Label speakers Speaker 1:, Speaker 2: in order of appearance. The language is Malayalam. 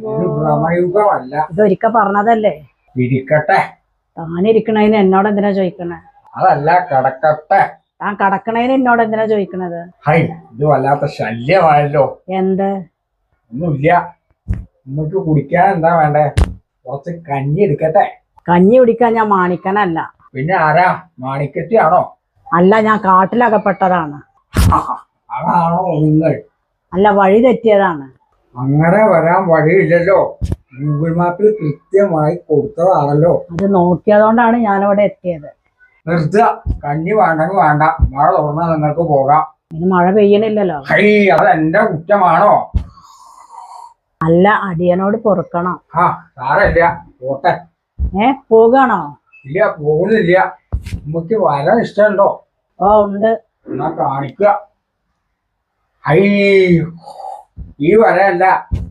Speaker 1: ഭ്രമയുഗമല്ല.
Speaker 2: ഇതൊരിക്ക പറഞ്ഞതല്ലേ.
Speaker 1: ഇരിക്കട്ടെ.
Speaker 2: താനിരിക്കണതിന് എന്നോട് എന്തിനാ ചോദിക്കണേ?
Speaker 1: അതല്ല, കിടക്കട്ടെ.
Speaker 2: താൻ കടക്കണതിന് എന്നോട് എന്തിനാ ചോദിക്കണത്?
Speaker 1: ഹൈ, ഇത് വല്ലാത്ത ശല്യമായല്ലോ.
Speaker 2: എന്ത്?
Speaker 1: ഒന്നുമില്ല. നമുക്ക് കുടിക്കാൻ എന്താ വേണ്ടേ? കുറച്ച് കഞ്ഞി എടുക്കട്ടെ.
Speaker 2: കഞ്ഞി കുടിക്കാൻ ഞാൻ മാണിക്കനല്ല.
Speaker 1: പിന്നെ ആരാ? മാണിക്കറ്റിയാണോ?
Speaker 2: അല്ല, ഞാൻ കാട്ടിലകപ്പെട്ടതാണ്.
Speaker 1: അതാണോ നിങ്ങൾ?
Speaker 2: അല്ല, വഴി തെറ്റിയതാണ്.
Speaker 1: അങ്ങനെ വരാൻ വഴിയില്ലല്ലോ. ഗൂഗിൾ മാപ്പിൽ കൃത്യമായി കൊടുത്തതാണല്ലോ.
Speaker 2: അത് നോക്കിയതുകൊണ്ടാണ് ഞാനിവിടെ എത്തിയത്.
Speaker 1: നിർത്തുക. കഞ്ഞി വേണ്ടെങ്കിൽ വേണ്ട. മഴ തുറന്നാൽ നിങ്ങൾക്ക് പോകാം.
Speaker 2: ഇനി മഴ പെയ്യണില്ലല്ലോ.
Speaker 1: ഹൈ, അത് എന്റെ കുറ്റമാണോ?
Speaker 2: അല്ല, അടിയനോട് പൊറുക്കണം.
Speaker 1: സാരമില്ല, പോട്ടെ.
Speaker 2: പോകാണോ?
Speaker 1: ഇല്ല, പോകുന്നില്ല. നമുക്ക് വരാൻ ഇഷ്ടമുണ്ടോ?
Speaker 2: ഉണ്ട്.
Speaker 1: എന്നാ കാണിക്കുക. ഹൈ, ഈ വരയല്ല.